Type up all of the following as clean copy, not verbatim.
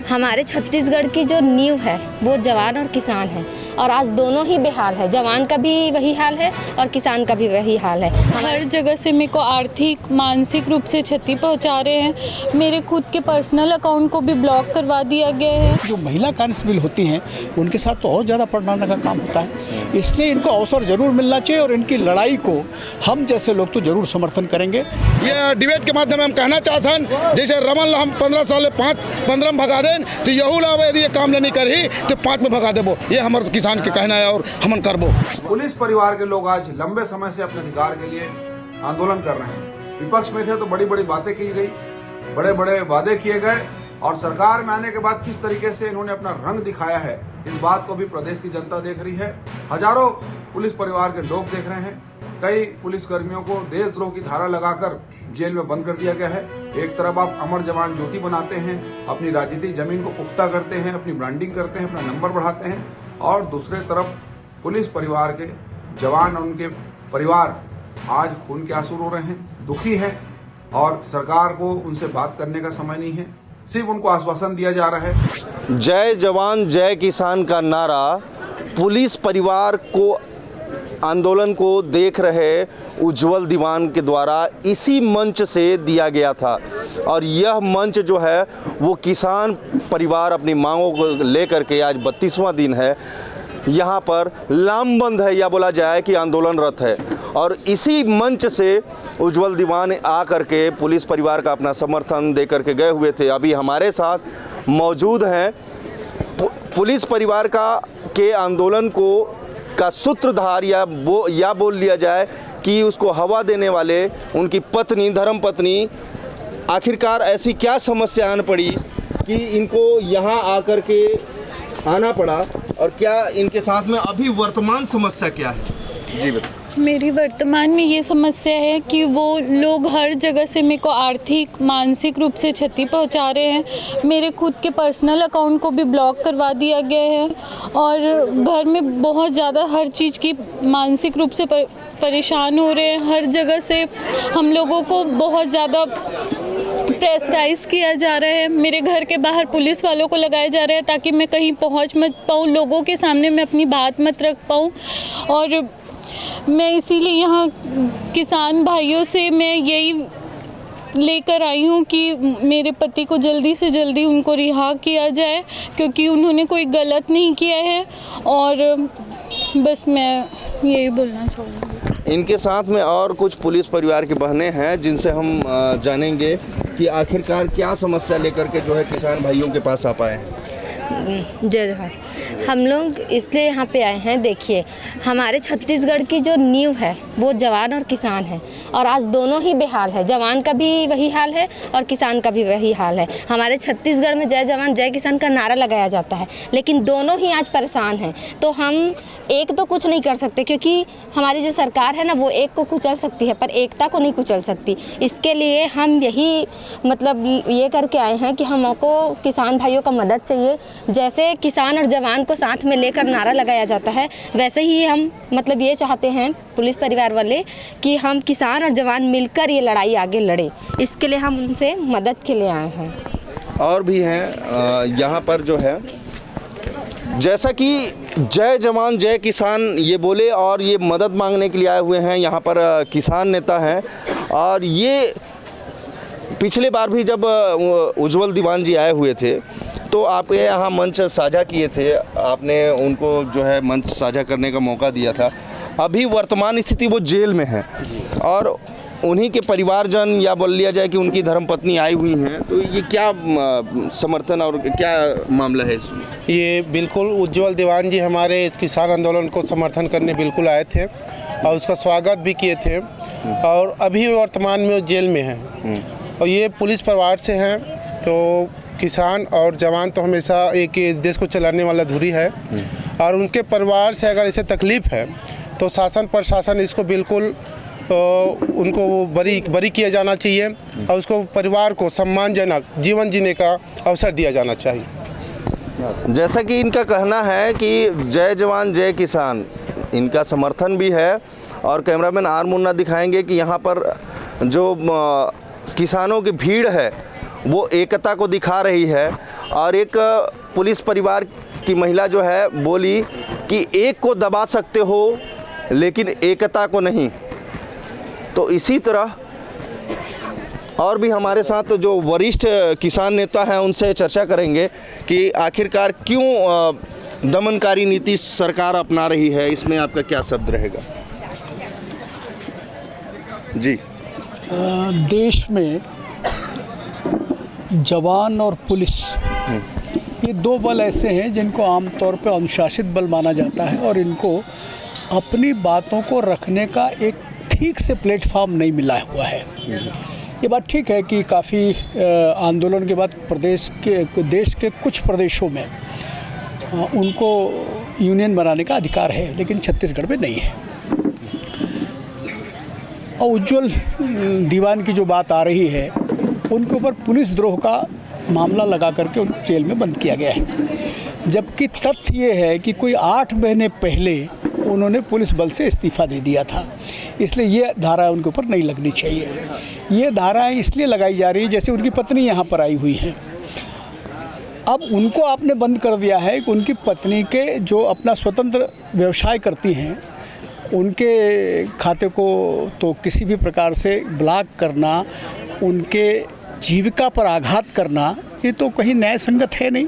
हमारे छत्तीसगढ़ की जो नींव है वो जवान और किसान है, और आज दोनों ही बेहाल है। जवान का भी वही हाल है और किसान का भी वही हाल है। हर जगह से मेरे को आर्थिक मानसिक रूप से क्षति पहुंचा रहे हैं। मेरे खुद के पर्सनल अकाउंट को भी ब्लॉक करवा दिया गया है। जो महिला कांस्टेबल होती हैं उनके साथ तो और ज़्यादा पढ़ाने का काम होता है, इसलिए इनको अवसर जरूर मिलना चाहिए और इनकी लड़ाई को हम जैसे लोग तो जरूर समर्थन करेंगे। ये डिबेट के माध्यम हम कहना चाहते हैं, जैसे रमन हम 15 साल 15 में भगा दें तो यहू ला यदि ये काम नहीं करी तो 5 में भगा देबो। ये हमारे किसान के कहना है और हमन करबो। पुलिस परिवार के लोग आज लंबे समय से अपने अधिकार के लिए आंदोलन कर रहे हैं। विपक्ष में थे तो बड़ी बड़ी बातें की गई, बड़े बड़े वादे किए गए, और सरकार में आने के बाद किस तरीके से इन्होंने अपना रंग दिखाया है, इस बात को भी प्रदेश की जनता देख रही है। हजारों पुलिस परिवार के लोग देख रहे हैं। कई पुलिसकर्मियों को देशद्रोह की धारा लगाकर जेल में बंद कर दिया गया है। एक तरफ आप अमर जवान ज्योति बनाते हैं, अपनी राजनीतिक जमीन को पुख्ता करते हैं, अपनी ब्रांडिंग करते हैं, अपना नंबर बढ़ाते हैं, और दूसरे तरफ पुलिस परिवार के जवान और उनके परिवार आज खून के आंसू रो रहे हैं, दुखी हैं, और सरकार को उनसे बात करने का समय नहीं है, सिर्फ उनको आश्वासन दिया जा रहा है। जय जवान जय किसान का नारा पुलिस परिवार को आंदोलन को देख रहे उज्जवल दीवान के द्वारा इसी मंच से दिया गया था, और यह मंच जो है वो किसान परिवार अपनी मांगों को लेकर के आज 32वां दिन है यहाँ पर लामबंद है, या बोला जाए कि आंदोलनरत है। और इसी मंच से उज्जवल दीवान आ करके पुलिस परिवार का अपना समर्थन दे करके गए हुए थे। अभी हमारे साथ मौजूद हैं पुलिस परिवार के आंदोलन का सूत्रधार, या बोल लिया जाए कि उसको हवा देने वाले उनकी पत्नी, धर्मपत्नी। आखिरकार ऐसी क्या समस्या आन पड़ी कि इनको यहाँ आकर के आना पड़ा, और क्या इनके साथ में अभी वर्तमान समस्या क्या है? जी बताइए। मेरी वर्तमान में ये समस्या है कि वो लोग हर जगह से मेरे को आर्थिक मानसिक रूप से क्षति पहुंचा रहे हैं। मेरे खुद के पर्सनल अकाउंट को भी ब्लॉक करवा दिया गया है, और घर में बहुत ज़्यादा हर चीज़ की मानसिक रूप से परेशान हो रहे हैं। हर जगह से हम लोगों को बहुत ज़्यादा प्रेशराइज किया जा रहा है। मेरे घर के बाहर पुलिस वालों को लगाया जा रहा है ताकि मैं कहीं पहुंच मत पाऊँ, लोगों के सामने मैं अपनी बात मत रख पाऊँ। और मैं इसीलिए यहाँ किसान भाइयों से मैं यही लेकर आई हूँ कि मेरे पति को जल्दी से जल्दी उनको रिहा किया जाए, क्योंकि उन्होंने कोई गलत नहीं किया है। और बस मैं यही बोलना चाहूँगी। इनके साथ में और कुछ पुलिस परिवार की बहनें हैं जिनसे हम जानेंगे कि आखिरकार क्या समस्या लेकर के जो है किसान भाइयों के पास आ पाए हैं। जय जोहार। हम लोग इसलिए यहाँ पे आए हैं, देखिए हमारे छत्तीसगढ़ की जो नींव है वो जवान और किसान है, और आज दोनों ही बेहाल है। जवान का भी वही हाल है और किसान का भी वही हाल है। हमारे छत्तीसगढ़ में जय जवान जय किसान का नारा लगाया जाता है, लेकिन दोनों ही आज परेशान हैं। तो हम एक तो कुछ नहीं कर सकते, क्योंकि हमारी जो सरकार है ना वो एक को कुचल सकती है पर एकता को नहीं कुचल सकती। इसके लिए हम यही मतलब ये करके आए हैं कि हमको किसान भाइयों का मदद चाहिए। जैसे किसान और जवान को साथ में लेकर नारा लगाया जाता है, वैसे ही हम मतलब ये चाहते हैं पुलिस परिवार वाले कि हम किसान और जवान मिलकर ये लड़ाई आगे लड़े। इसके लिए हम उनसे मदद के लिए आए हैं। और भी हैं यहाँ पर जो है, जैसा कि जय जवान जय किसान ये बोले और ये मदद मांगने के लिए आए हुए हैं। यहाँ पर किसान नेता हैं, और ये पिछले बार भी जब उज्जवल दीवान जी आए हुए थे तो आप यहाँ मंच साझा किए थे, आपने उनको जो है मंच साझा करने का मौका दिया था। अभी वर्तमान स्थिति वो जेल में है, और उन्हीं के परिवारजन, या बोल लिया जाए कि उनकी धर्मपत्नी आई हुई हैं। तो ये क्या समर्थन और क्या मामला है इसमें? ये बिल्कुल उज्जवल दीवान जी हमारे इस किसान आंदोलन को समर्थन करने बिल्कुल आए थे, और उसका स्वागत भी किए थे, और अभी वर्तमान में जेल में हैं। और ये पुलिस परिवार से हैं, तो किसान और जवान तो हमेशा एक देश को चलाने वाला धुरी है, और उनके परिवार से अगर इसे तकलीफ़ है तो शासन प्रशासन इसको बिल्कुल उनको बरी किया जाना चाहिए, और उसको परिवार को सम्मानजनक जीवन जीने का अवसर दिया जाना चाहिए। जैसा कि इनका कहना है कि जय जवान जय किसान, इनका समर्थन भी है। और कैमरामैन आर मुन्ना दिखाएंगे कि यहाँ पर जो किसानों की भीड़ है वो एकता को दिखा रही है, और एक पुलिस परिवार की महिला जो है बोली कि एक को दबा सकते हो लेकिन एकता को नहीं। तो इसी तरह और भी हमारे साथ जो वरिष्ठ किसान नेता हैं उनसे चर्चा करेंगे कि आखिरकार क्यों दमनकारी नीति सरकार अपना रही है, इसमें आपका क्या शब्द रहेगा? जी। देश में जवान और पुलिस ये दो बल ऐसे हैं जिनको आमतौर पर अनुशासित बल माना जाता है और इनको अपनी बातों को रखने का एक ठीक से प्लेटफॉर्म नहीं मिला हुआ है। ये बात ठीक है कि काफ़ी आंदोलन के बाद देश के कुछ प्रदेशों में उनको यूनियन बनाने का अधिकार है, लेकिन छत्तीसगढ़ में नहीं है। और उज्जवल दीवान की जो बात आ रही है, उनके ऊपर पुलिस द्रोह का मामला लगा करके उनको जेल में बंद किया गया है, जबकि तथ्य ये है कि कोई 8 महीने पहले उन्होंने पुलिस बल से इस्तीफ़ा दे दिया था। इसलिए ये धारा उनके ऊपर नहीं लगनी चाहिए। ये धाराएं इसलिए लगाई जा रही है जैसे उनकी पत्नी यहाँ पर आई हुई है। अब उनको आपने बंद कर दिया है कि उनकी पत्नी के जो अपना स्वतंत्र व्यवसाय करती हैं उनके खाते को तो किसी भी प्रकार से ब्लॉक करना, उनके जीविका पर आघात करना, ये तो कहीं न्याय संगत है नहीं।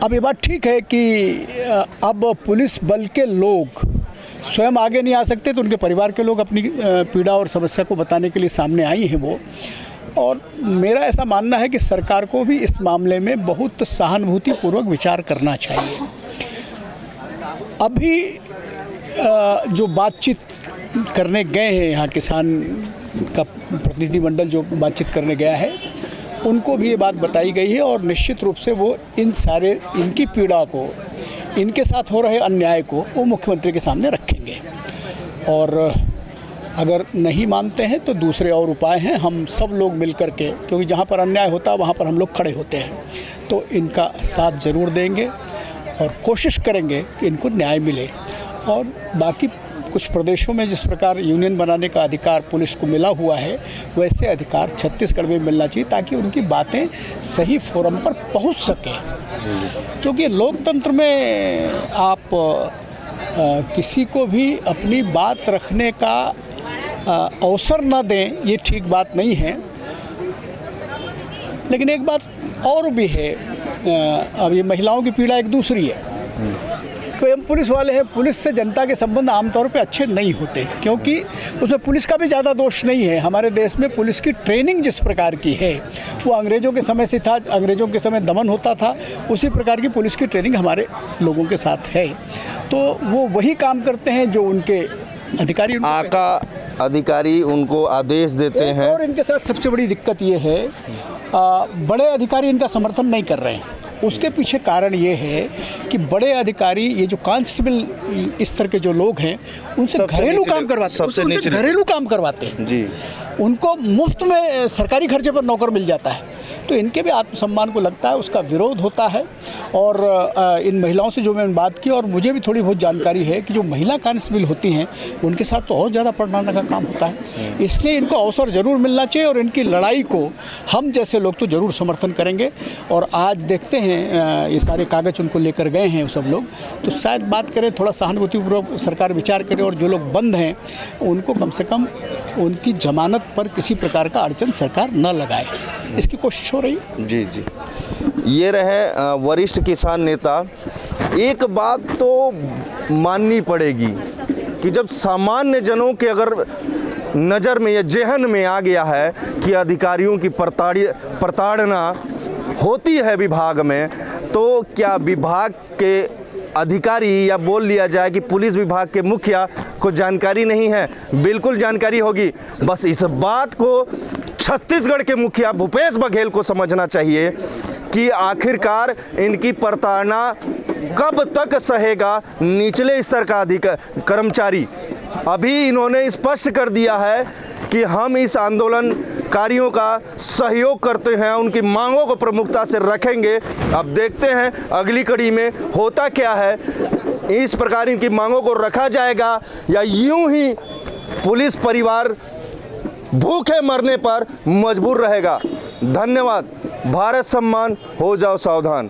अब ये बात ठीक है कि अब पुलिस बल के लोग स्वयं आगे नहीं आ सकते तो उनके परिवार के लोग अपनी पीड़ा और समस्या को बताने के लिए सामने आई हैं वो। और मेरा ऐसा मानना है कि सरकार को भी इस मामले में बहुत सहानुभूतिपूर्वक विचार करना चाहिए। अभी जो बातचीत करने गए हैं यहाँ किसान का प्रतिनिधिमंडल जो बातचीत करने गया है, उनको भी ये बात बताई गई है और निश्चित रूप से वो इनकी पीड़ा को, इनके साथ हो रहे अन्याय को वो मुख्यमंत्री के सामने रखेंगे। और अगर नहीं मानते हैं तो दूसरे और उपाय हैं, हम सब लोग मिल कर के, क्योंकि जहाँ पर अन्याय होता है वहाँ पर हम लोग खड़े होते हैं, तो इनका साथ ज़रूर देंगे और कोशिश करेंगे कि इनको न्याय मिले। और बाकी कुछ प्रदेशों में जिस प्रकार यूनियन बनाने का अधिकार पुलिस को मिला हुआ है, वैसे अधिकार छत्तीसगढ़ में मिलना चाहिए ताकि उनकी बातें सही फोरम पर पहुंच सकें। क्योंकि लोकतंत्र में आप किसी को भी अपनी बात रखने का अवसर न दें, ये ठीक बात नहीं है। लेकिन एक बात और भी है, अब ये महिलाओं की पीड़ा एक दूसरी है। तो हम पुलिस वाले हैं, पुलिस से जनता के संबंध आमतौर पे अच्छे नहीं होते, क्योंकि उसमें पुलिस का भी ज़्यादा दोष नहीं है। हमारे देश में पुलिस की ट्रेनिंग जिस प्रकार की है वो अंग्रेज़ों के समय से था, अंग्रेज़ों के समय दमन होता था, उसी प्रकार की पुलिस की ट्रेनिंग हमारे लोगों के साथ है। तो वो वही काम करते हैं जो उनके अधिकारी अधिकारी उनको आदेश देते हैं। और इनके साथ सबसे बड़ी दिक्कत ये है, बड़े अधिकारी इनका समर्थन नहीं कर रहे हैं। उसके पीछे कारण ये है कि बड़े अधिकारी, ये जो कांस्टेबल स्तर के जो लोग हैं, उनसे घरेलू काम करवाते हैं जी। उनको मुफ्त में सरकारी खर्चे पर नौकर मिल जाता है, तो इनके भी आत्मसम्मान को लगता है, उसका विरोध होता है। और इन महिलाओं से जो मैंने बात की, और मुझे भी थोड़ी बहुत जानकारी है कि जो महिला कांस्टेबल होती हैं उनके साथ तो और ज़्यादा पढ़ाने का काम होता है। इसलिए इनको अवसर ज़रूर मिलना चाहिए और इनकी लड़ाई को हम जैसे लोग तो ज़रूर समर्थन करेंगे। और आज देखते हैं ये सारे कागज़ उनको लेकर गए हैं सब लोग, तो शायद बात करें, थोड़ा सहानुभूतिपूर्वक सरकार विचार करे और जो लोग बंद हैं उनको कम से कम उनकी जमानत पर किसी प्रकार का अड़चन सरकार न लगाए, इसकी कोशिश हो रही है। जी जी, ये रहे वरिष्ठ किसान नेता। एक बात तो माननी पड़ेगी कि जब सामान्य जनों के अगर नज़र में या जेहन में आ गया है कि अधिकारियों की प्रताड़ना होती है विभाग में, तो क्या विभाग के अधिकारी या बोल लिया जाए कि पुलिस विभाग के मुखिया को जानकारी नहीं है? बिल्कुल जानकारी होगी। बस इस बात को छत्तीसगढ़ के मुखिया भूपेश बघेल को समझना चाहिए कि आखिरकार इनकी प्रताड़ना कब तक सहेगा निचले स्तर का कर्मचारी। अभी इन्होंने स्पष्ट कर दिया है कि हम इस आंदोलनकारियों का सहयोग करते हैं, उनकी मांगों को प्रमुखता से रखेंगे। अब देखते हैं अगली कड़ी में होता क्या है, इस प्रकार इनकी मांगों को रखा जाएगा या यूं ही पुलिस परिवार भूखे मरने पर मजबूर रहेगा। धन्यवाद। भारत सम्मान, हो जाओ सावधान।